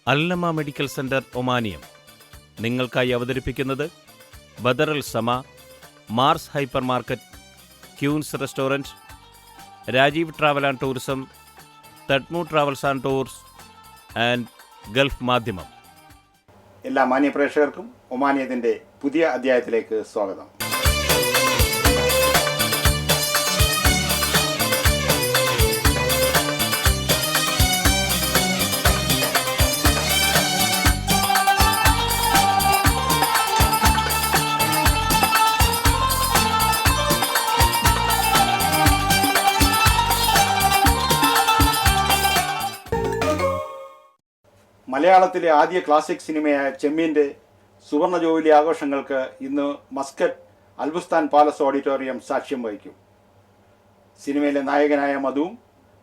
അൽനമ medical centre ഒമാനിയം നിങ്ങൾക്കായി അവതരിപ്പിക്കുന്നത് Badr Al Sama, Mars hyper market, queens restaurant, Rajeev travel and tourism, Tadmu travels and tours and Gulf Madhyamam. എല്ലാ മാന്യ പ്രേക്ഷകർക്കും ഒമാനിയത്തിൻ്റെ പുതിയ അധ്യായത്തിലേക്ക് സ്വാഗതം. മലയാളത്തിലെ ആദ്യ ക്ലാസിക് സിനിമയായ ചെമ്മീൻ്റെ സുവർണ ജൂബിലി ആഘോഷങ്ങൾക്ക് ഇന്ന് മസ്കറ്റ് അൽബുസ്ഥാൻ പാലസ് ഓഡിറ്റോറിയം സാക്ഷ്യം വഹിക്കും. സിനിമയിലെ നായകനായ മധുവും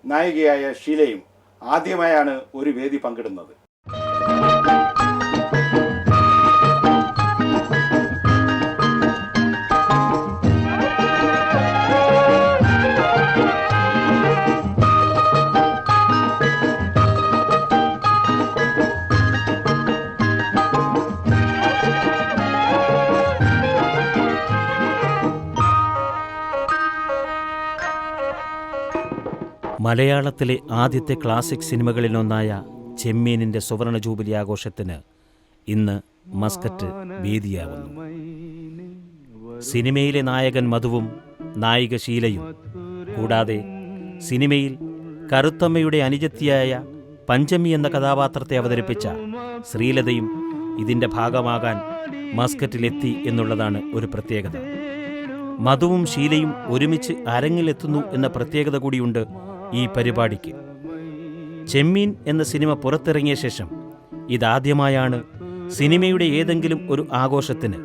നായികയായ ഷീലയും ആദ്യമായാണ് ഒരു വേദി പങ്കിടുന്നത്. മലയാളത്തിലെ ആദ്യത്തെ ക്ലാസിക് സിനിമകളിലൊന്നായ ചെമ്മീനിൻ്റെ സുവർണ ജൂബിലി ആഘോഷത്തിന് ഇന്ന് മസ്കറ്റ് വേദിയാവുന്നു. സിനിമയിലെ നായകൻ മധുവും നായിക ഷീലയും കൂടാതെ സിനിമയിൽ കറുത്തമ്മയുടെ അനുജത്തിയായ പഞ്ചമി എന്ന കഥാപാത്രത്തെ അവതരിപ്പിച്ച ശ്രീലതയും ഇതിൻ്റെ ഭാഗമാകാൻ മസ്കറ്റിലെത്തി എന്നുള്ളതാണ് ഒരു പ്രത്യേകത. മധുവും ഷീലയും ഒരുമിച്ച് അരങ്ങിലെത്തുന്നു എന്ന പ്രത്യേകത കൂടിയുണ്ട് ഈ പരിപാടിക്ക്. ചെമ്മീൻ എന്ന സിനിമ പുറത്തിറങ്ങിയ ശേഷം ഇതാദ്യമായാണ് സിനിമയുടെ ഏതെങ്കിലും ഒരു ആഘോഷത്തിന്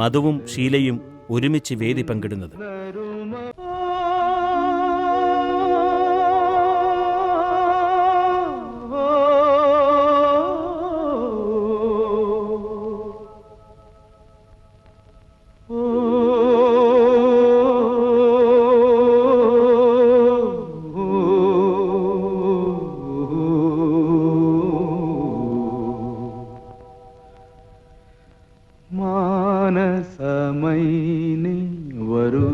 മധുവും ഷീലയും ഒരുമിച്ച് വേദി പങ്കിടുന്നത്. മാനസമൈനി വരൂ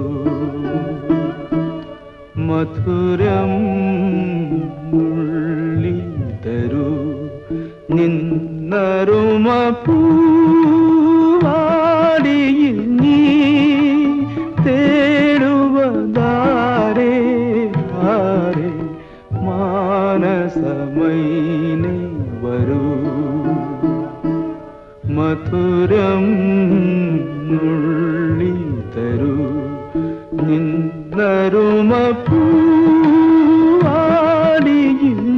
മധുരം ഉള്ളി തരൂ നിന്നരുമ പൂവാടിയിൽ നീ തേടുവതാരേ ആരേ മാനസമൈനി വരൂ മധുരം ഉള്ളി തരൂ നിന്നരുമ പൂവാടിയിൽ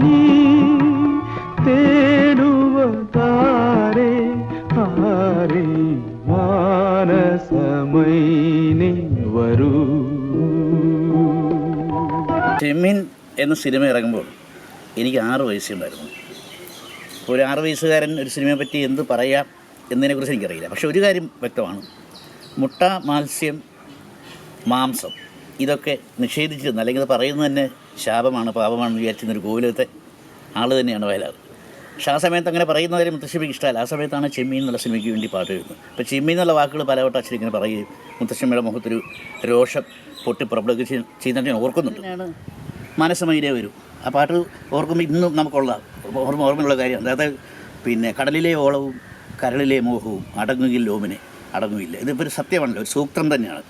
നീ തേടുവതാരേ ആരേ മാനസമൈനി വരൂ. ചെമ്മീൻ എന്ന സിനിമ ഇറങ്ങുമ്പോൾ എനിക്ക് 6 വയസ്സുണ്ടായിരുന്നു. ഒരു 6 വയസ്സുകാരൻ ഒരു സിനിമയെ പറ്റി എന്ത് പറയാം എന്നതിനെക്കുറിച്ച് എനിക്കറിയില്ല. പക്ഷെ ഒരു കാര്യം വ്യക്തമാണ്, മുട്ട, മത്സ്യം, മാംസം ഇതൊക്കെ നിഷേധിച്ചിരുന്നു, അല്ലെങ്കിൽ അത് പറയുന്നത് തന്നെ ശാപമാണ്, പാപമാണെന്ന് വിചാരിച്ചിരുന്നൊരു കോവിലത്തെ ആൾ തന്നെയാണ് വയലാർ. പക്ഷേ ആ സമയത്ത് അങ്ങനെ പറയുന്നവരെ മുത്തശ്ശിക്ക് ഇഷ്ടമല്ല. ആ സമയത്താണ് ചെമ്മീൻ എന്നുള്ള സിനിമയ്ക്ക് വേണ്ടി പാട്ട് എഴുതുന്നത്. അപ്പോൾ ചെമ്മീൻ എന്നുള്ള വാക്കുകൾ പലവട്ടം അച്ഛൻ ഇങ്ങനെ പറയുകയും മുത്തശ്ശിയുടെ മുഖത്തൊരു രോഷം പൊട്ടിപ്പുറപ്പെടുകയും ചെയ്യുന്നതായിട്ട് ഞാൻ ഓർക്കുന്നുണ്ട്. മനസ്സമയിലേ വരും ആ പാട്ട് ഓർക്കുമ്പോൾ ഇന്നും നമുക്കുള്ള ഓർമ്മയുള്ള കാര്യമാണ്. അതായത് കടലിലെ ഓളവും കരളിലെ മോഹവും അടങ്ങുകിൽ ലോമിനെ അടങ്ങുകയില്ല. ഇതിപ്പോൾ ഒരു സത്യമാണല്ലോ, ഒരു സൂക്തം തന്നെയാണ്.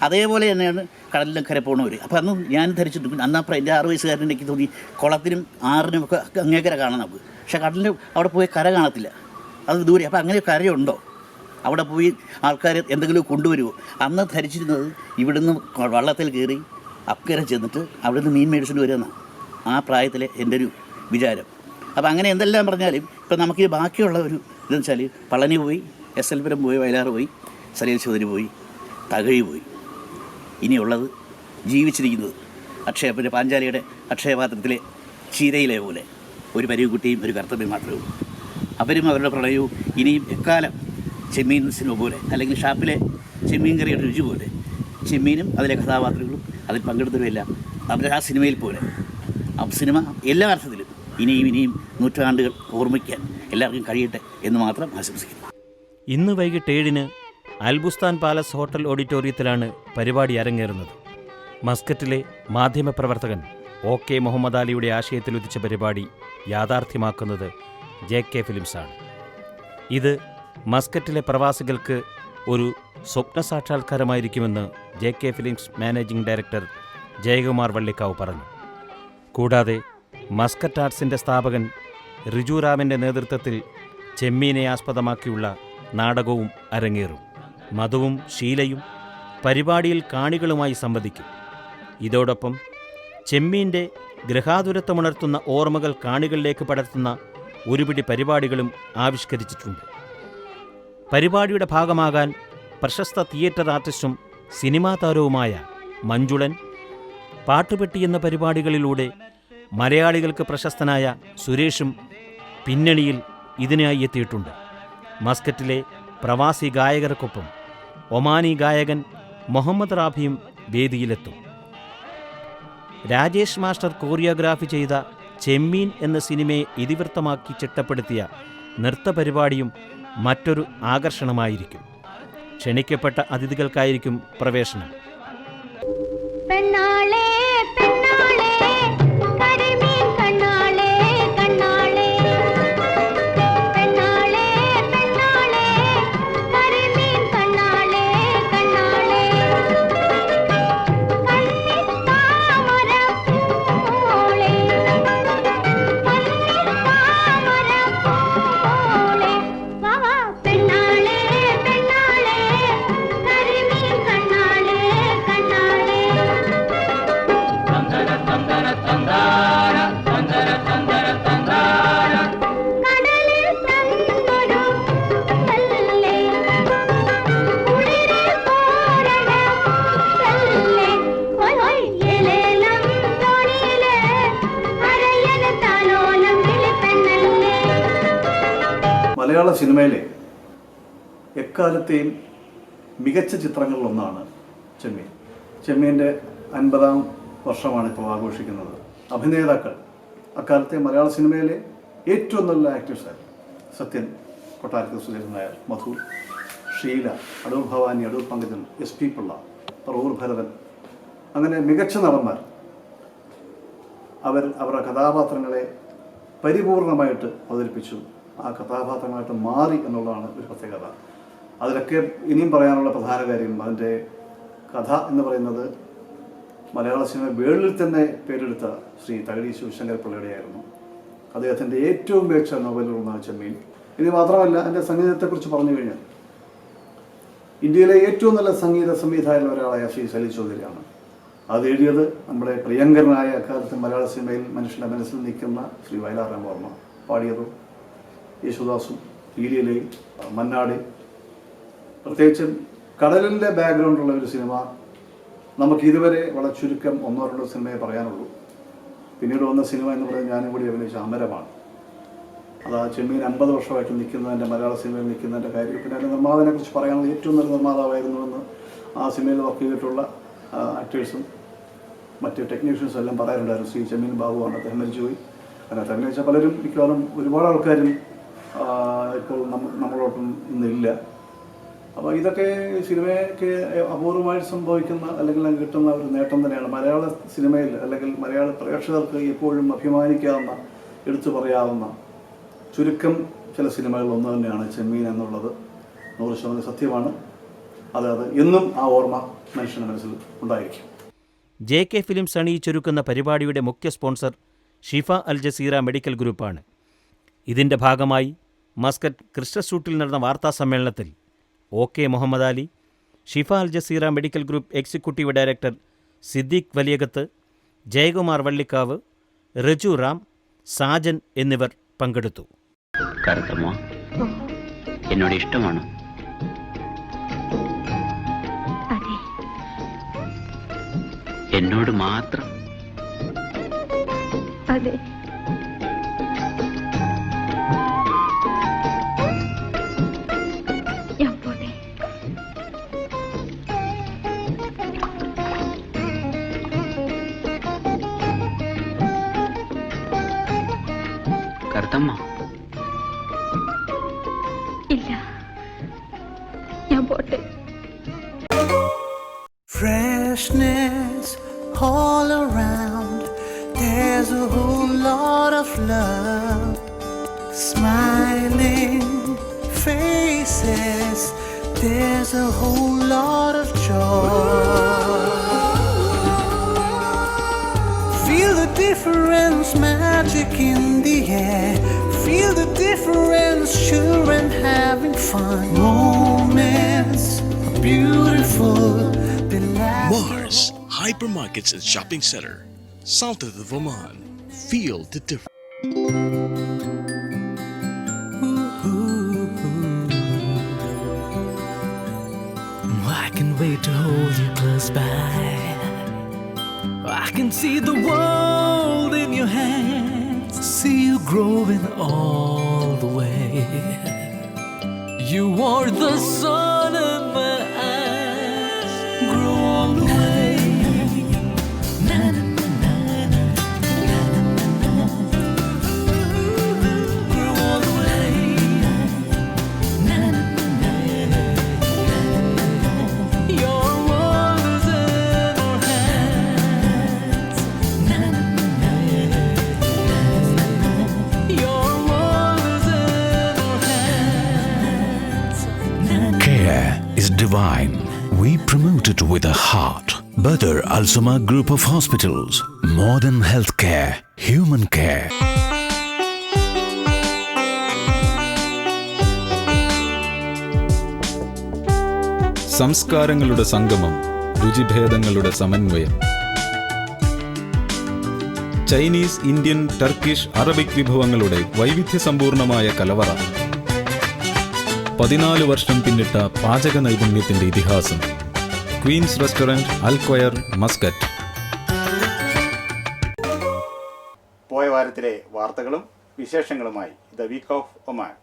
അതേപോലെ തന്നെയാണ് കടലിലും കര പോണവർ. അപ്പോൾ അന്ന് ഞാൻ ധരിച്ചിട്ടുണ്ട്, അന്ന് എൻ്റെ 6 വയസ്സുകാരൻ്റെ എനിക്ക് തോന്നി കുളത്തിനും ആറിനും ഒക്കെ അങ്ങേക്കര കാണാൻ നമുക്ക്. പക്ഷേ കടലിൽ അവിടെ പോയി കര കാണത്തില്ല, അത് ദൂരെ. അപ്പോൾ അങ്ങനെ കരയുണ്ടോ? അവിടെ പോയി ആൾക്കാർ എന്തെങ്കിലും കൊണ്ടുവരുമോ? അന്ന് ധരിച്ചിരുന്നത് ഇവിടുന്ന് വള്ളത്തിൽ കയറി അക്കരെ ചെന്നിട്ട് അവിടുന്ന് മീൻ മേടിച്ചിട്ട് വരുമെന്നാണ് ആ പ്രായത്തിലെ എൻ്റെ ഒരു വിചാരം. അപ്പോൾ അങ്ങനെ എന്തെല്ലാം പറഞ്ഞാലും ഇപ്പം നമുക്ക് ബാക്കിയുള്ള ഒരു ഇതെന്ന് വെച്ചാൽ പളനി പോയി, SL പുരം പോയി, വയലാർ പോയി, സലീൽ ചൗധരി പോയി, തകഴി പോയി. ഇനിയുള്ളത് ജീവിച്ചിരിക്കുന്നത് പിന്നെ പാഞ്ചാലിയുടെ അക്ഷയപാത്രത്തിലെ ചീരയിലെ പോലെ ഒരു പരികുട്ടിയും ഒരു കർത്തവ്യം മാത്രമേ ഉള്ളൂ. അവരും അവരുടെ പ്രണയവും ഇനിയും എക്കാലം ചെമ്മീൻ സിനിമ പോലെ, അല്ലെങ്കിൽ ഷാപ്പിലെ ചെമ്മീൻ കറിയുടെ രുചി പോലെ ചെമ്മീനും അതിലെ കഥാപാത്രങ്ങളും അതിൽ പങ്കെടുത്തവരുമെല്ലാം അവരുടെ ആ സിനിമയിൽ പോലെ ആ സിനിമ എല്ലാ അർത്ഥത്തിലും ഇനിയും നൂറ്റാണ്ടുകൾ ഓർമ്മിക്കാൻ എല്ലാവർക്കും കഴിയട്ടെ എന്ന് മാത്രം ആശംസിക്കുന്നു. ഇന്ന് വൈകിട്ട് 7-ന് അൽബുസ്താൻ പാലസ് ഹോട്ടൽ ഓഡിറ്റോറിയത്തിലാണ് പരിപാടി അരങ്ങേറുന്നത്. മസ്കറ്റിലെ മാധ്യമപ്രവർത്തകൻ OK മുഹമ്മദ് അലിയുടെ ആശയത്തിലുദിച്ച പരിപാടി യാഥാർത്ഥ്യമാക്കുന്നത് JK ഫിലിംസാണ്. ഇത് മസ്കറ്റിലെ പ്രവാസികൾക്ക് ഒരു സ്വപ്ന സാക്ഷാത്കാരമായിരിക്കുമെന്ന് JK films managing director Jayakumar Vallikkavu പറഞ്ഞു. കൂടാതെ മസ്കറ്റ് ആർട്സിൻ്റെ സ്ഥാപകൻ റിജു റാമിൻ്റെ നേതൃത്വത്തിൽ ചെമ്മീനെ ആസ്പദമാക്കിയുള്ള നാടകവും അരങ്ങേറും. മധുവും ഷീലയും പരിപാടിയിൽ കാണികളുമായി സംവദിക്കും. ഇതോടൊപ്പം ചെമ്മീൻ്റെ ഗൃഹാതുരത്വമുണർത്തുന്ന ഓർമ്മകൾ കാണികളിലേക്ക് പടർത്തുന്ന ഒരുപിടി പരിപാടികളും ആവിഷ്കരിച്ചിട്ടുണ്ട്. പരിപാടിയുടെ ഭാഗമാകാൻ പ്രശസ്ത തിയേറ്റർ ആർട്ടിസ്റ്റും സിനിമാ താരവുമായ മഞ്ജുളൻ, പാട്ടുപെട്ടി എന്ന പരിപാടികളിലൂടെ മലയാളികൾക്ക് പ്രശസ്തനായ സുരേഷും പിന്നണിയിൽ ഇതിനായി എത്തിയിട്ടുണ്ട്. മസ്കറ്റിലെ പ്രവാസി ഗായകർക്കൊപ്പം ഒമാനി ഗായകൻ മുഹമ്മദ് റാഫിയും വേദിയിലെത്തും. രാജേഷ് മാസ്റ്റർ കോറിയോഗ്രാഫി ചെയ്ത ചെമ്മീൻ എന്ന സിനിമയെ ഇതിവൃത്തമാക്കി ചിട്ടപ്പെടുത്തിയ നൃത്തപരിപാടിയും മറ്റൊരു ആകർഷണമായിരിക്കും. ക്ഷണിക്കപ്പെട്ട അതിഥികൾക്കായിരിക്കും പ്രവേശനം. പെണ്ണാളേ പെണ്ണാളേ കരിമീൻ കണ്ണാളേ കണ്ണാളേ പെണ്ണാളേ പെണ്ണാളേ കരിമീൻ കണ്ണാളേ കണ്ണാളേ കണ്ണിത്താമര പൂളേ കണ്ണിത്താമര പൂളേ വാ പെണ്ണാളേ പെണ്ണാളേ കരിമീൻ കണ്ണാളേ കണ്ണാളേ കടലിൽ തന്നൊരു കല്ലേ കുളിരിൽ കോരണ കല്ലേ ഹോയ് ഹോയ് ഏലേലം തോണിയിലെ അരയന താലോലം കിളിപ്പെണ്ണല്ലേ. മലയാള സിനിമയിലെ എക്കാലത്തെയും മികച്ച ചിത്രങ്ങളിലൊന്നാണ് ചെമ്മീൻ. ചെമ്മീൻ്റെ 50-ാം വർഷമാണ് ഇപ്പോൾ ആഘോഷിക്കുന്നത്. അഭിനേതാക്കൾ അക്കാലത്തെ മലയാള സിനിമയിലെ ഏറ്റവും നല്ല ആക്ടേഴ്സായിരുന്നു. സത്യൻ, കൊട്ടാരക്കര സുരേന്ദ്രൻ നായർ, മധു, ഷീല, അടൂർ ഭവാനി, അടൂർ പങ്കജൻ, SP പിള്ള, പറവൂർ ഭരതൻ, അങ്ങനെ മികച്ച നടന്മാർ. അവരുടെ കഥാപാത്രങ്ങളെ പരിപൂർണമായിട്ട് അവതരിപ്പിച്ചു. ആ കഥാപാത്രമായിട്ട് മാറി എന്നുള്ളതാണ് ഒരു പ്രത്യേകത. അതിലൊക്കെ ഇനിയും പറയാനുള്ള പ്രധാന കാര്യം അതിൻ്റെ കഥ എന്ന് പറയുന്നത് മലയാള സിനിമ വേൾഡിൽ തന്നെ പേരെടുത്ത ശ്രീ തകഴി ശിവശങ്കർ പിള്ളയുടെയായിരുന്നു. അദ്ദേഹത്തിൻ്റെ ഏറ്റവും മികച്ച നോവലുകളാണ് ചെമ്മീൻ. ഇനി മാത്രമല്ല, എൻ്റെ സംഗീതത്തെക്കുറിച്ച് പറഞ്ഞു കഴിഞ്ഞാൽ ഇന്ത്യയിലെ ഏറ്റവും നല്ല സംഗീത സംവിധായകൻ ഒരാളായ ശ്രീ സലീൽ ചൗധരിയാണ്. അത് എഴുതിയത് നമ്മുടെ പ്രിയങ്കരനായ അക്കാലത്ത് മലയാള സിനിമയിൽ മനുഷ്യൻ്റെ മനസ്സിൽ നിൽക്കുന്ന ശ്രീ വയലാർ രാമവർമ്മ. പാടിയതും യേശുദാസും, ലീലയിലെയും, മന്നാടി. പ്രത്യേകിച്ചും കടലിൻ്റെ ബാക്ക്ഗ്രൗണ്ടുള്ള ഒരു സിനിമ നമുക്ക് ഇതുവരെ വളരെ ചുരുക്കം 1-2 സിനിമയെ പറയാനുള്ളൂ. പിന്നീട് വന്ന സിനിമ എന്ന് പറയുന്നത് ഞാനും കൂടി അഭിനയിച്ച അമരമാണ്. അത് ആ ചെമ്മീൻ 50 വർഷമായിട്ട് നിൽക്കുന്നതിൻ്റെ മലയാള സിനിമയിൽ നിൽക്കുന്നതിൻ്റെ കാര്യം. പിന്നെ അതിൻ്റെ നിർമ്മാതാവിനെ കുറിച്ച് പറയാനുള്ളത് ഏറ്റവും നല്ല നിർമ്മാതാവായിരുന്നുവെന്ന് ആ സിനിമയിൽ വർക്ക് ചെയ്തിട്ടുള്ള ആക്ടേഴ്സും മറ്റ് ടെക്നീഷ്യൻസും എല്ലാം പറയാറുണ്ടായിരുന്നു. ശ്രീ ചെമ്മീൻ ബാബുവാണ്. അദ്ദേഹം മരിച്ചുപോയി. അതിനകത്ത് അഭിനയിച്ച പലരും, മിക്കവാറും ഒരുപാട് ആൾക്കാരും ഇപ്പോൾ നമ്മളോടൊപ്പം ഇന്നില്ല. അപ്പോൾ ഇതൊക്കെ സിനിമയ്ക്ക് അപൂർവമായിട്ട് സംഭവിക്കുന്ന അല്ലെങ്കിൽ കിട്ടുന്ന ഒരു നേട്ടം തന്നെയാണ്. മലയാള സിനിമയിൽ അല്ലെങ്കിൽ മലയാള പ്രേക്ഷകർക്ക് എപ്പോഴും അഭിമാനിക്കാവുന്ന, എടുത്തു പറയാവുന്ന ചുരുക്കം ചില സിനിമകളിൽ ഒന്ന് തന്നെയാണ് ചെമ്മീൻ എന്നുള്ളത് 100% സത്യമാണ്. അത് എന്നും ആ ഓർമ്മ മനുഷ്യൻ്റെ മനസ്സിൽ ഉണ്ടായിരിക്കും. JK ഫിലിംസ് അണിയിച്ചൊരുക്കുന്ന പരിപാടിയുടെ മുഖ്യ sponsor Shifa Al Jazeera medical ഗ്രൂപ്പാണ്. ഇതിൻ്റെ ഭാഗമായി മസ്കറ്റ് ക്രിസ്റ്റൽ സ്ട്രീറ്റിൽ നടന്ന വാർത്താസമ്മേളനത്തിൽ OK Muhammad Ali, Shifa Al Jazeera medical group executive director Siddique Valiyakath, Jayakumar Vallikkavu, Riju Ram, Sajan എന്നിവർ പങ്കെടുത്തു. കറുത്തമ്മ, എന്നോട് ഇഷ്ടമാണ്. അതെ, എന്നോട് മാത്രം. അതെ. ഞാൻ പോട്ടെ. കറുത്ത ഇല്ല, ഞാൻ പോട്ടെ. Freshness all around, there's a whole lot of love, smiling faces, there's a whole lot of joy. Feel the difference, magic in the air, feel the difference, children having fun, moments are beautiful. Mars Hypermarkets and Shopping Center, south of the Oman. Feel the difference. I can wait to hold you close by. I can see the world in your hands, see you growing all the way. You are the sun in my eyes, grow all the way. Na na na na na, na na na na, grow all the way. Na na na na, your world is in our hands. Na na na na, your world is in our hands. Care is divine. We promote it with a heart. Badr Al Sama Group of Hospitals. Modern healthcare, human care. സംസ്കാരങ്ങളുടെ സംഗമം, രുചിഭേദങ്ങളുടെ സമന്വയം. Chinese, Indian, Turkish, Arabic വിഭവങ്ങളുടെ വൈവിധ്യസമ്പൂർണമായ കലവറ. 14 വർഷം പിന്നിട്ട പാചക നൈപുണ്യത്തിന്റെ ഇതിഹാസം. Queens restaurant, Al Khuwair, Muscat. പോയ വാരത്തിലെ വാർത്തകളും വിശേഷങ്ങളുമായി ദ വീക്ക് ഓഫ് ഒമാൻ.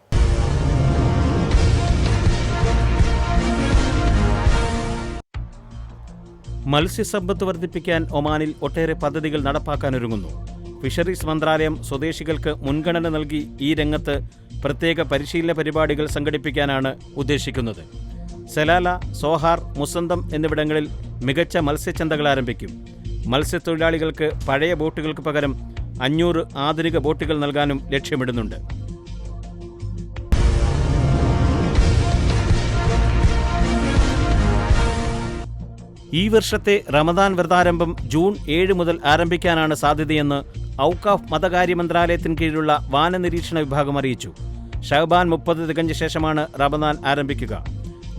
മത്സ്യസമ്പത്ത് വർദ്ധിപ്പിക്കാൻ ഒമാനിൽ ഒട്ടേറെ പദ്ധതികൾ നടപ്പാക്കാനൊരുങ്ങുന്നു. ഫിഷറീസ് മന്ത്രാലയം സ്വദേശികൾക്ക് മുൻഗണന നൽകി ഈ രംഗത്ത് പ്രത്യേക പരിശീലന പരിപാടികൾ സംഘടിപ്പിക്കാനാണ് ഉദ്ദേശിക്കുന്നത്. സെലാല, സോഹാർ, മുസന്തം എന്നിവിടങ്ങളിൽ മികച്ച മത്സ്യച്ചന്തകൾ ആരംഭിക്കും. മത്സ്യത്തൊഴിലാളികൾക്ക് പഴയ ബോട്ടുകൾക്ക് പകരം 500 ആധുനിക ബോട്ടുകൾ നൽകാനും ലക്ഷ്യമിടുന്നുണ്ട്. ഈ വർഷത്തെ റമദാൻ വ്രതാരംഭം ജൂൺ 7 മുതൽ ആരംഭിക്കാനാണ് സാധ്യതയെന്ന് ഔക്കാഫ് മതകാര്യ മന്ത്രാലയത്തിന് കീഴിലുള്ള വാനനിരീക്ഷണ വിഭാഗം അറിയിച്ചു. ഷഅബാൻ 30 തികഞ്ഞ ശേഷമാണ് റമദാൻ ആരംഭിക്കുക.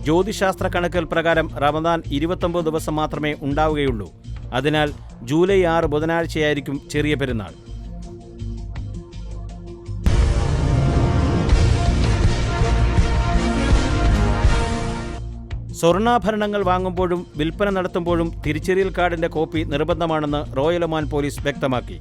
ജ്യോതിശാസ്ത്ര കണക്കുകൾ പ്രകാരം റമദാൻ 29 ദിവസം മാത്രമേ ഉണ്ടാവുകയുള്ളൂ. അതിനാൽ ജൂലൈ 6 ബുധനാഴ്ചയായിരിക്കും ചെറിയ പെരുന്നാൾ. സ്വർണ്ണാഭരണങ്ങൾ വാങ്ങുമ്പോഴും വിൽപ്പന നടത്തുമ്പോഴും തിരിച്ചറിയൽ കാർഡിന്റെ കോപ്പി നിർബന്ധമാണെന്ന് റോയൽ ഒമാൻ പോലീസ് വ്യക്തമാക്കി.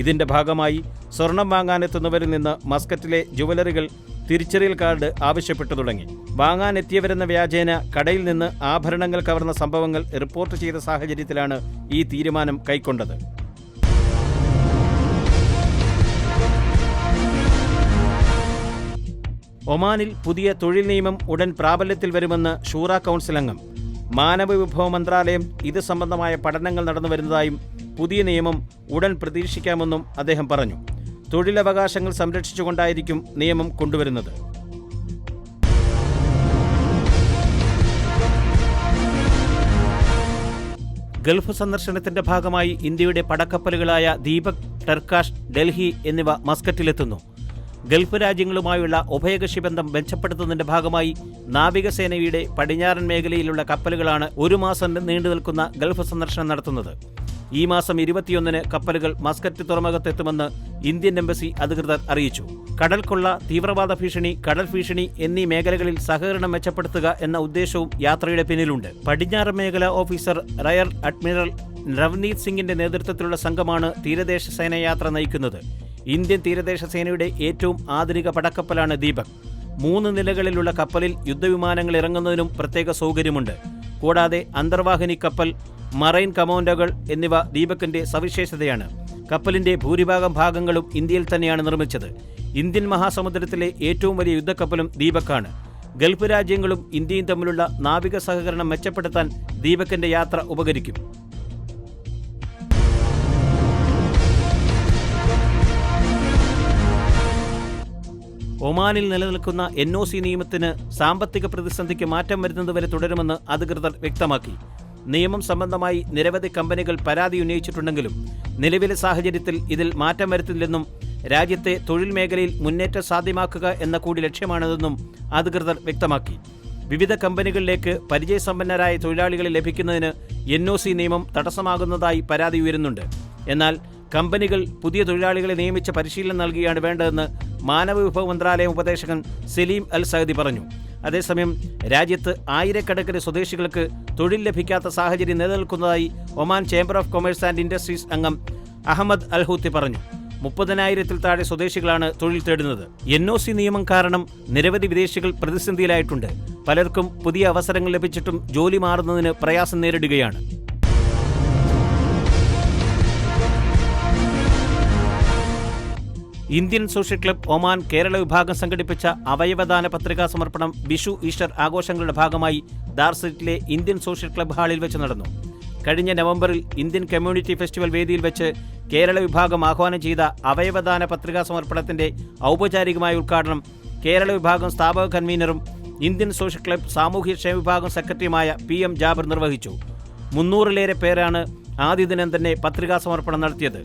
ഇതിന്റെ ഭാഗമായി സ്വർണം വാങ്ങാനെത്തുന്നവരിൽ നിന്ന് മസ്കറ്റിലെ ജുവലറികൾ തിരിച്ചറിയൽ കാർഡ് ആവശ്യപ്പെട്ടു തുടങ്ങി. വാങ്ങാനെത്തിയവരെന്ന വ്യാജേന കടയിൽ നിന്ന് ആഭരണങ്ങൾ കവർന്ന സംഭവങ്ങൾ റിപ്പോർട്ട് ചെയ്ത സാഹചര്യത്തിലാണ് ഈ തീരുമാനം കൈക്കൊണ്ടത്. ഒമാനിൽ പുതിയ തൊഴിൽ നിയമം ഉടൻ പ്രാബല്യത്തിൽ വരുമെന്ന് ഷൂറ കൗൺസിൽ അംഗം. മാനവവിഭവ മന്ത്രാലയം ഇത് സംബന്ധമായ പഠനങ്ങൾ നടന്നുവരുന്നതായും പുതിയ നിയമം ഉടൻ പ്രതീക്ഷിക്കാമെന്നും അദ്ദേഹം പറഞ്ഞു. തൊഴിലവകാശങ്ങൾ സംരക്ഷിച്ചുകൊണ്ടായിരിക്കും നിയമം കൊണ്ടുവരുന്നത്. ഗൾഫ് സന്ദർശനത്തിന്റെ ഭാഗമായി ഇന്ത്യയുടെ പടക്കപ്പലുകളായ ദീപക്, ടർക്കാഷ്, ഡൽഹി എന്നിവ മസ്കറ്റിലെത്തുന്നു. ഗൾഫ് രാജ്യങ്ങളുമായുള്ള ഉഭയകക്ഷി ബന്ധം മെച്ചപ്പെടുത്തുന്നതിന്റെ ഭാഗമായി നാവികസേനയുടെ പടിഞ്ഞാറൻ മേഖലയിലുള്ള കപ്പലുകളാണ് 1 മാസം നീണ്ടു നിൽക്കുന്ന ഗൾഫ് സന്ദർശനം നടത്തുന്നത്. ഈ മാസം 21-ന് കപ്പലുകൾ മസ്കറ്റ് തുറമുഖത്തെത്തുമെന്ന് ഇന്ത്യൻ എംബസി അധികൃതർ അറിയിച്ചു. കടൽക്കൊള്ള, തീവ്രവാദ ഭീഷണി, കടൽ ഭീഷണി എന്നീ മേഖലകളിൽ സഹകരണം മെച്ചപ്പെടുത്തുക എന്ന ഉദ്ദേശവും യാത്രയുടെ പിന്നിലുണ്ട്. പടിഞ്ഞാറൻ മേഖല ഓഫീസർ റയർ അഡ്മിറൽ നവ്നീത് സിംഗിന്റെ നേതൃത്വത്തിലുള്ള സംഘമാണ് തീരദേശ സേനയാത്ര നയിക്കുന്നത്. ഇന്ത്യൻ തീരദേശ സേനയുടെ ഏറ്റവും ആധുനിക പടക്കപ്പലാണ് ദീപക്. 3 നിലകളിലുള്ള കപ്പലിൽ യുദ്ധവിമാനങ്ങൾ ഇറങ്ങുന്നതിനും പ്രത്യേക സൗകര്യമുണ്ട്. കൂടാതെ അന്തർവാഹിനി കപ്പൽ, മറൈൻ കമാൻഡോകൾ എന്നിവ ദീപകിന്റെ സവിശേഷതയാണ്. കപ്പലിന്റെ ഭൂരിഭാഗം ഭാഗങ്ങളും ഇന്ത്യയിൽ തന്നെയാണ് നിർമ്മിച്ചത്. ഇന്ത്യൻ മഹാസമുദ്രത്തിലെ ഏറ്റവും വലിയ യുദ്ധക്കപ്പലും ദീപക്കാണ്. ഗൾഫ് രാജ്യങ്ങളും ഇന്ത്യയും തമ്മിലുള്ള നാവിക സഹകരണം മെച്ചപ്പെടുത്താൻ ദീപകിന്റെ യാത്ര ഉപകരിക്കും. ഒമാനിൽ നിലനിൽക്കുന്ന NOC നിയമത്തിന് സാമ്പത്തിക പ്രതിസന്ധിക്ക് മാറ്റം വരുന്നതുവരെ തുടരുമെന്ന് അധികൃതർ വ്യക്തമാക്കി. നിയമം സംബന്ധമായി നിരവധി കമ്പനികൾ പരാതി ഉന്നയിച്ചിട്ടുണ്ടെങ്കിലും നിലവിലെ സാഹചര്യത്തിൽ ഇതിൽ മാറ്റം വരുത്തില്ലെന്നും രാജ്യത്തെ തൊഴിൽ മേഖലയിൽ മുന്നേറ്റം സാധ്യമാക്കുക എന്ന കൂടി ലക്ഷ്യമാണിതെന്നും അധികൃതർ വ്യക്തമാക്കി. വിവിധ കമ്പനികളിലേക്ക് പരിചയസമ്പന്നരായ തൊഴിലാളികളെ ലഭിക്കുന്നതിന് NOC നിയമം തടസ്സമാകുന്നതായി പരാതി ഉയരുന്നുണ്ട്. എന്നാൽ കമ്പനികൾ പുതിയ തൊഴിലാളികളെ നിയമിച്ച് പരിശീലനം നൽകുകയാണ് വേണ്ടതെന്ന് മാനവവിഭവ മന്ത്രാലയം ഉപദേശകൻ സലീം അൽ സഅദി പറഞ്ഞു. അതേസമയം രാജ്യത്ത് ആയിരക്കണക്കിന് സ്വദേശികൾക്ക് തൊഴിൽ ലഭിക്കാത്ത സാഹചര്യം നിലനിൽക്കുന്നതായി Oman chamber of commerce and industries അംഗം അഹമ്മദ് അൽ ഹൂത്തി പറഞ്ഞു. 30,000-ൽ താഴെ സ്വദേശികളാണ് തൊഴിൽ തേടുന്നത്. NOC നിയമം കാരണം നിരവധി വിദേശികൾ പ്രതിസന്ധിയിലായിട്ടുണ്ട്. പലർക്കും പുതിയ അവസരങ്ങൾ ലഭിച്ചിട്ടും ജോലി മാറുന്നതിന് പ്രയാസം നേരിടുകയാണ്. Indian social club Oman Kerala വിഭാഗം സംഘടിപ്പിച്ച അവയവദാന പത്രികാ സമർപ്പണം വിഷു ഈസ്റ്റർ ആഘോഷങ്ങളുടെ ഭാഗമായി ദാർസറ്റിലെ ഇന്ത്യൻ സോഷ്യൽ ക്ലബ് ഹാളിൽ വെച്ച് നടന്നു. കഴിഞ്ഞ നവംബറിൽ ഇന്ത്യൻ കമ്മ്യൂണിറ്റി ഫെസ്റ്റിവൽ വേദിയിൽ വെച്ച് കേരള വിഭാഗം ആഹ്വാനം ചെയ്ത അവയവദാന പത്രികാ സമർപ്പണത്തിന്റെ ഔപചാരികമായ ഉദ്ഘാടനം കേരള വിഭാഗം സ്ഥാപക കൺവീനറും ഇന്ത്യൻ സോഷ്യൽ ക്ലബ് സാമൂഹ്യക്ഷേമ വിഭാഗം സെക്രട്ടറിയുമായ PM ജാബർ നിർവഹിച്ചു. 300-ലേറെ പേരാണ് ആദ്യ ദിനം തന്നെ പത്രികാ സമർപ്പണം നടത്തിയത്.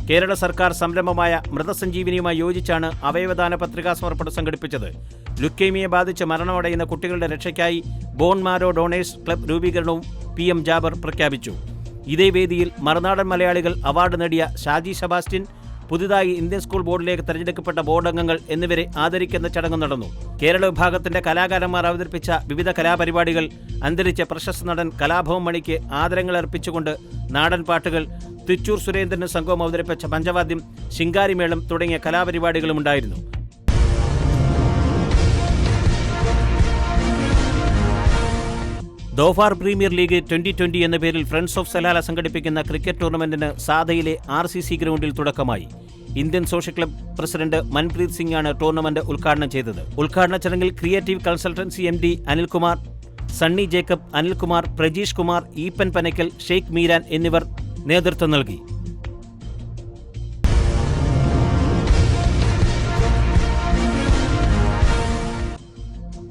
കേരള സർക്കാർ സംരംഭമായ മൃതസഞ്ജീവനിയുമായി യോജിച്ചാണ് അവയവദാന പത്രികാ സമർപ്പണം സംഘടിപ്പിച്ചത്. ലുക്കേമിയെ ബാധിച്ച് മരണമടയുന്ന കുട്ടികളുടെ രക്ഷയ്ക്കായി ബോൺ മാരോ ഡോണേഴ്സ് ക്ലബ് രൂപീകരണവും PM ജാബർ പ്രഖ്യാപിച്ചു. ഇതേ വേദിയിൽ മറുനാടൻ മലയാളികൾ അവാർഡ് നേടിയ ഷാജി സെബാസ്റ്റ്യൻ, പുതുതായി ഇന്ത്യൻ സ്കൂൾ ബോർഡിലേക്ക് തെരഞ്ഞെടുക്കപ്പെട്ട ബോർഡ് അംഗങ്ങൾ എന്നിവരെ ആദരിക്കുന്ന ചടങ്ങ് നടന്നു. കേരള വിഭാഗത്തിന്റെ കലാകാരന്മാർ അവതരിപ്പിച്ച വിവിധ കലാപരിപാടികൾ, അന്തരിച്ച പ്രശസ്ത നടൻ കലാഭവൻ മണിക്ക് ആദരങ്ങൾ അർപ്പിച്ചുകൊണ്ട് നാടൻ പാട്ടുകൾ, തൃച്ചൂർ സുരേന്ദ്രന് സംഘവും അവതരിപ്പിച്ച പഞ്ചവാദ്യം, ശിങ്കാരിമേളം തുടങ്ങിയ കലാപരിപാടികളും ഉണ്ടായിരുന്നു. ദോഫാർ പ്രീമിയർ ലീഗ് 2020 എന്ന പേരിൽ ഫ്രണ്ട്സ് ഓഫ് സലാല സംഘടിപ്പിക്കുന്ന ക്രിക്കറ്റ് ടൂർണമെന്റിന് സാദയിലെ RCC ഗ്രൗണ്ടിൽ തുടക്കമായി. Indian social club president Manpreet Singh ആണ് ടൂർണമെന്റ് ഉദ്ഘാടനം ചെയ്തത്. ഉദ്ഘാടന ചടങ്ങിൽ creative consultancy MD Anilkumar, Sunny Jacob, Anilkumar, Prajeesh Kumar, Eapen Panakkal, Sheikh Meeran എന്നിവർ നേതൃത്വം നൽകി.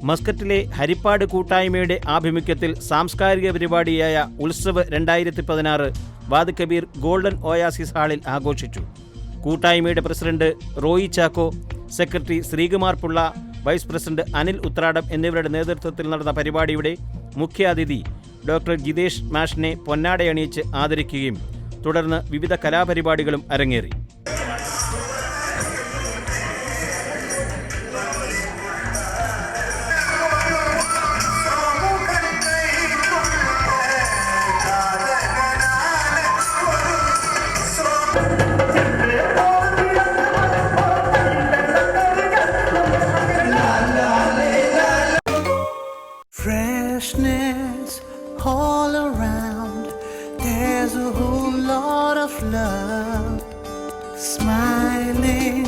മസ്കറ്റിലെ ഹരിപ്പാട് കൂട്ടായ്മയുടെ ആഭിമുഖ്യത്തിൽ സാംസ്കാരിക പരിപാടിയായ Utsav 2016 Wadi Kabir golden oasis ഹാളിൽ ആഘോഷിച്ചു. കൂട്ടായ്മയുടെ president Roy Chacko, secretary Sreekumar Pulla, vice president Anil Uthradam എന്നിവരുടെ നേതൃത്വത്തിൽ നടന്ന പരിപാടിയുടെ മുഖ്യാതിഥി ഡോക്ടർ ജിതേഷ് മാഷിനെ പൊന്നാടയണിയിച്ച് ആദരിക്കുകയും തുടർന്ന് വിവിധ കലാപരിപാടികളും അരങ്ങേറി. Freshness all around, there's a whole lot of love, smiling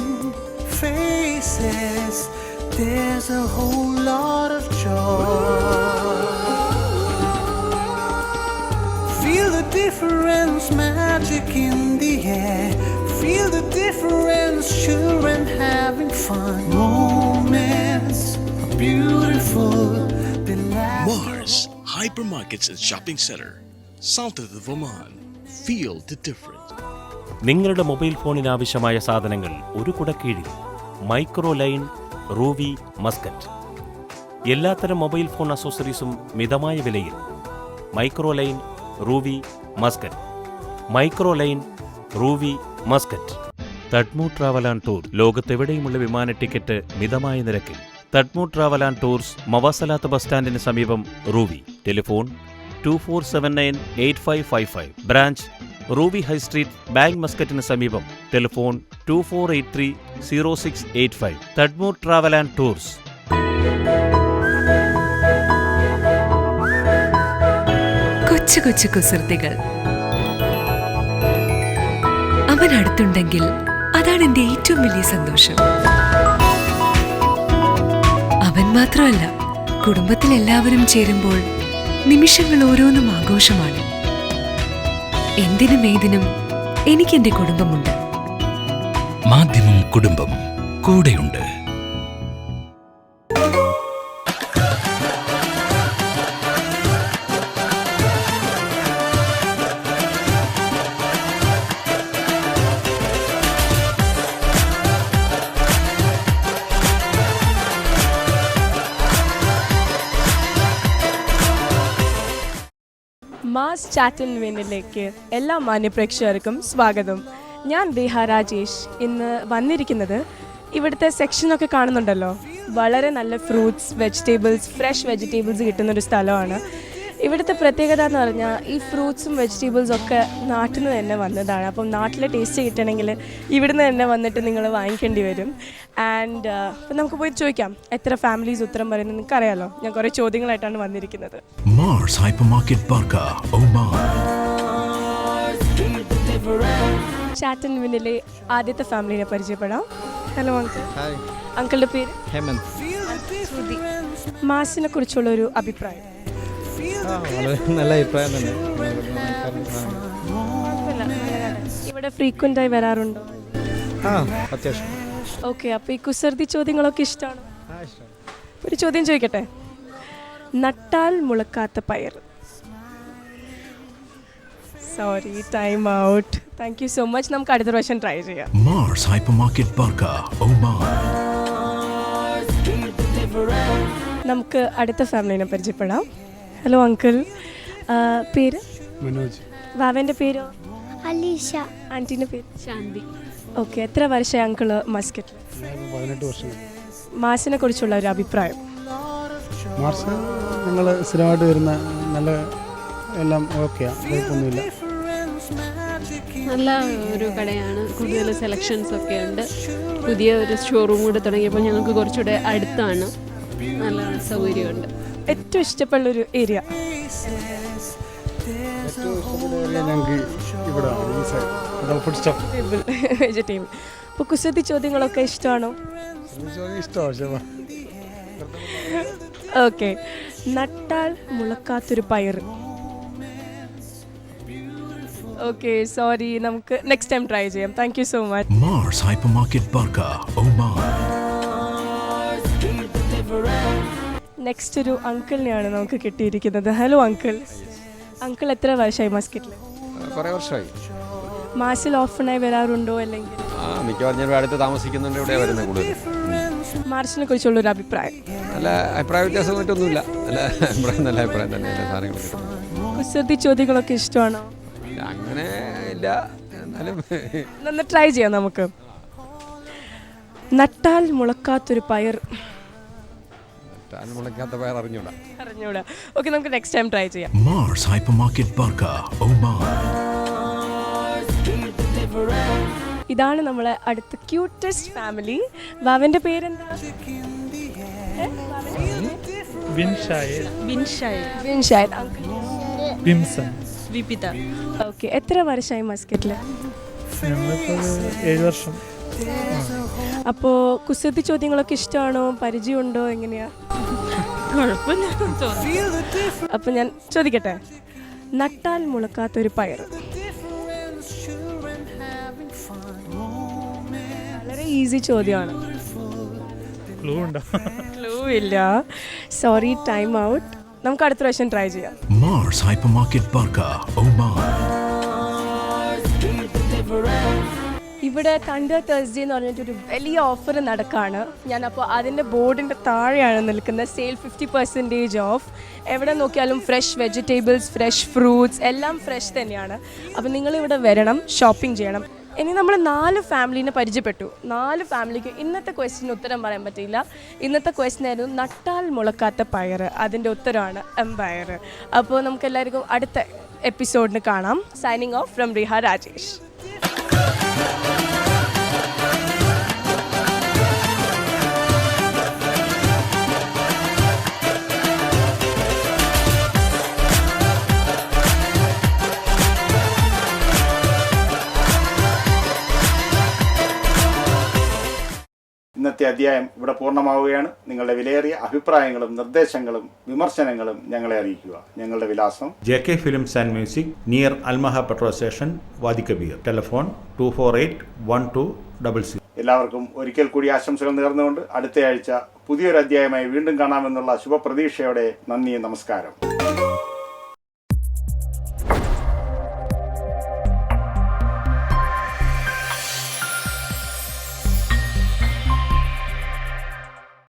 faces, there's a whole lot of joy. Feel the difference, magic in the air, feel the difference, children having fun, moments are beautiful. Mars Hypermarkets and Shopping Center, south of Oman. Feel the difference. നിങ്ങളുടെ mobile ഫോണിന് ആവശ്യമായ സാധനങ്ങൾ ഒരു കുടക്കീഴിൽ. Micro line, Ruwi, Muscat. എല്ലാത്തരം mobile phone അക്സസറീസും മിതമായ വിലയിൽ. Micro line, Ruwi, Muscat. Micro line, Ruwi, Muscat. Tadmu travel and tour. ലോകത്തെവിടെയുമുള്ള വിമാന ടിക്കറ്റ് മിതമായ നിരക്കിൽ. Tadmu travel and tours, Mawasalat bus സ്റ്റാൻഡിന് സമീപം, Ruwi. Telephone 24798555. Branch Ruwi high street, bank മസ്കറ്റിന് സമീപം. Telephone 24830685. Tadmu travel and tours. കൊച്ചു കൊച്ചു കുസൃതികൾ. അവൻ അടുത്തുണ്ടെങ്കിൽ അതാണ് എന്റെ ഏറ്റവും വലിയ സന്തോഷം. അവൻ മാത്രമല്ല, കുടുംബത്തിൽ എല്ലാവരും ചേരുമ്പോൾ നിമിഷങ്ങൾ ഓരോന്നും ആഘോഷമാണ്. എന്തിനും ഏതിനും എനിക്കെന്റെ കുടുംബമുണ്ട്. മാധ്യമം കുടുംബം കൂടെയുണ്ട്. മാസ് ചാറ്റ് ആൻഡ് വിന്നിലേക്ക് എല്ലാ മാന്യപ്രേക്ഷകർക്കും സ്വാഗതം. ഞാൻ റിഹ രാജേഷ്. ഇന്ന് വന്നിരിക്കുന്നത് ഇവിടുത്തെ സെക്ഷനൊക്കെ കാണുന്നുണ്ടല്ലോ, വളരെ നല്ല ഫ്രൂട്ട്സ്, വെജിറ്റബിൾസ്, ഫ്രഷ് വെജിറ്റബിൾസ് കിട്ടുന്നൊരു സ്ഥലമാണ്. ഇവിടുത്തെ പ്രത്യേകത എന്ന് പറഞ്ഞാൽ ഈ ഫ്രൂട്ട്സും വെജിറ്റബിൾസും ഒക്കെ നാട്ടിൽ നിന്ന് തന്നെ വന്നതാണ്. അപ്പം നാട്ടിലെ ടേസ്റ്റ് കിട്ടണമെങ്കിൽ ഇവിടുന്ന് തന്നെ വന്നിട്ട് നിങ്ങൾ വാങ്ങിക്കേണ്ടി വരും. ആൻഡ് അപ്പം നമുക്ക് പോയി ചോദിക്കാം എത്ര ഫാമിലീസ് ഉത്തരം പറയുന്നത്. നിങ്ങൾക്ക് അറിയാലോ, ഞാൻ കുറേ ചോദ്യങ്ങളായിട്ടാണ് വന്നിരിക്കുന്നത്. Mars hypermarket park, Oman. Chat and വിന്നിലെ ആദ്യത്തെ ഫാമിലിനെ പരിചയപ്പെടാം. Hello uncle. അങ്കിളുടെ പേര് ഹേമന്ത്. ശ്രുതി. മാസിനെ കുറിച്ചുള്ള ഒരു അഭിപ്രായം? നല്ല അഭിപ്രായം തന്നെ. ഇവിടെ ഫ്രീക്വൻ്റ് ആയി വരാറുണ്ടോ? അത്യാവശ്യം. ഓക്കെ, അപ്പോൾ ഈ കുസൃതി ചോദ്യങ്ങളൊക്കെ ഇഷ്ടമാണോ? ഒരു ചോദ്യം ചോദിക്കട്ടെ. നട്ടാൽ മുളക്കാത്ത പയർ. Sorry, time out. Thank you so much. നമുക്ക് അടുത്ത പ്രാവശ്യം ട്രൈ ചെയ്യാം. Mars hypermarket park, Oman. നമുക്ക് അടുത്ത ഫാമിലിനെ പരിചയപ്പെടാം. Hello uncle. പേര്? മനോജ്. വാവേൻ്റെ പേരോ? അലീഷ. ആൻറ്റീൻ്റെ പേര്? ശാന്തി. ഓക്കെ, എത്ര വർഷമായി അങ്കിള് മസ്കറ്റിൽ? 18 വർഷം. മാസിനെ കുറിച്ചുള്ള ഒരു അഭിപ്രായം? മാർസ് ഞങ്ങൾ സ്ഥിരമായിട്ട് വരുന്ന നല്ല, എല്ലാം ഓക്കെയാണ്, കുഴപ്പമൊന്നുമില്ല. നല്ല ഒരു കടയാണ്, കൂടുതൽ സെലക്ഷൻസ് ഒക്കെ ഉണ്ട്. പുതിയ ഒരു ഷോറൂം കൂടെ തുടങ്ങിയപ്പോൾ ഞങ്ങൾക്ക് കുറച്ചുകൂടെ അടുത്താണ്, നല്ല സൗകര്യമുണ്ട്. ഏറ്റവും ഇഷ്ടപ്പെട്ടൊരു ഏരിയ? ഞങ്ങൾക്ക് ഇവിടെ വെജിറ്റബിൾ. അപ്പോൾ കുസൃതി ചോദ്യങ്ങളൊക്കെ ഇഷ്ടമാണോ? ഇഷ്ടമാണ്. ഓക്കെ, നട്ടാൽ മുളക്കാത്തൊരു പയർ. ഓക്കെ, സോറി, നമുക്ക് നെക്സ്റ്റ് ടൈം ട്രൈ ചെയ്യാം. Thank you so much. Mars hypermarket park, Oman. Next ഒരു അങ്കിളിനെയാണ് നമുക്ക് കിട്ടിയിരിക്കുന്നത്. Hello uncle. അങ്കിൾ എത്ര വർഷമായി മസ്കറ്റിൽ? കുറേ വർഷമായി. മാസിൽ ഓഫണായി വരാറുണ്ടോ? അല്ലെങ്കിൽ മിക്കവാറും ഞാൻ അടുത്ത് താമസിക്കുന്നുണ്ട്, ഇവിടെ വരുന്നത് കൂടുതൽ. മാർസിനെ കുറിച്ചുള്ളൊരു അഭിപ്രായം? നല്ല അഭിപ്രായ വ്യത്യാസമായിട്ടൊന്നുമില്ല, നല്ല അഭിപ്രായം, നല്ല അഭിപ്രായം തന്നെ. എല്ലാ സാധനങ്ങളും കിട്ടും. കുസൃതി ചോദ്യങ്ങളൊക്കെ ഇഷ്ടമാണോ? അങ്ങനെ ഇല്ല, എന്നാലും ഒന്ന് ട്രൈ ചെയ്യാം നമുക്ക്. നട്ടാൽ മുളക്കാത്തൊരു പയർ. മുളക്കാത്ത പയർ അറിഞ്ഞൂടാ. ഓക്കെ, നമുക്ക് നെക്സ്റ്റ് ടൈം ട്രൈ ചെയ്യാം. Mars hypermarket park, Oman. ഇതാണ് നമ്മളെ അടുത്ത ക്യൂട്ടസ്റ്റ് ഫാമിലി. വാവന്റെ പേരെന്താ? ഓക്കെ, എത്ര വർഷമായി മസ്കറ്റിൽ? 7 വർഷം. അപ്പോൾ കുസൃതി ചോദ്യങ്ങളൊക്കെ ഇഷ്ടമാണോ? പരിചയമുണ്ടോ? എങ്ങനെയാ? അപ്പം ഞാൻ ചോദിക്കട്ടെ, നട്ടാൽ മുളക്കാത്തൊരു പയർ. വളരെ ഈസി ചോദ്യമാണ്. ക്ലൂ ഇല്ല. Sorry, time out. നമുക്ക് അടുത്ത പ്രാവശ്യം ട്രൈ ചെയ്യാം. Mars hypermarket park, Oman. ഇവിടെ തണ്ടർ തേഴ്സ്ഡേ എന്ന് പറഞ്ഞിട്ടൊരു വലിയ ഓഫർ നടക്കുകയാണ്. ഞാനപ്പോൾ അതിൻ്റെ ബോർഡിൻ്റെ താഴെയാണ് നിൽക്കുന്നത്. Sale 50% of. എവിടെ നോക്കിയാലും ഫ്രഷ് വെജിറ്റബിൾസ്, ഫ്രഷ് ഫ്രൂട്ട്സ്, എല്ലാം ഫ്രഷ് തന്നെയാണ്. അപ്പോൾ നിങ്ങളിവിടെ വരണം, ഷോപ്പിംഗ് ചെയ്യണം. ഇനി നമ്മൾ 4 ഫാമിലിനെ പരിചയപ്പെട്ടു. 4 ഫാമിലിക്ക് ഇന്നത്തെ ക്വസ്റ്റിന് ഉത്തരം പറയാൻ പറ്റില്ല. ഇന്നത്തെ ക്വസ്റ്റ്യൻ ആയിരുന്നു നട്ടാൽ മുളക്കാത്ത പയർ. അതിൻ്റെ ഉത്തരമാണ് എംപയർ. അപ്പോൾ നമുക്കെല്ലാവർക്കും അടുത്ത എപ്പിസോഡിന് കാണാം. Signing off from Riha Rajesh. ഇന്നത്തെ ഇന്നത്തെ അധ്യായം ഇവിടെ പൂർണ്ണമാവുകയാണ്. നിങ്ങളുടെ വിലയേറിയ അഭിപ്രായങ്ങളും നിർദ്ദേശങ്ങളും വിമർശനങ്ങളും ഞങ്ങളെ അറിയിക്കുക. ഞങ്ങളുടെ വിലാസം JK Films and Music, near Almaha Petrol Station, Wadi Kabir. Telephone 248-1200. എല്ലാവർക്കും ഒരിക്കൽ കൂടി ആശംസകൾ നേർന്നുകൊണ്ട് അടുത്തയാഴ്ച പുതിയൊരു അധ്യായമായി വീണ്ടും കാണാമെന്നുള്ള ശുഭപ്രതീക്ഷയോടെ നന്ദി, നമസ്കാരം.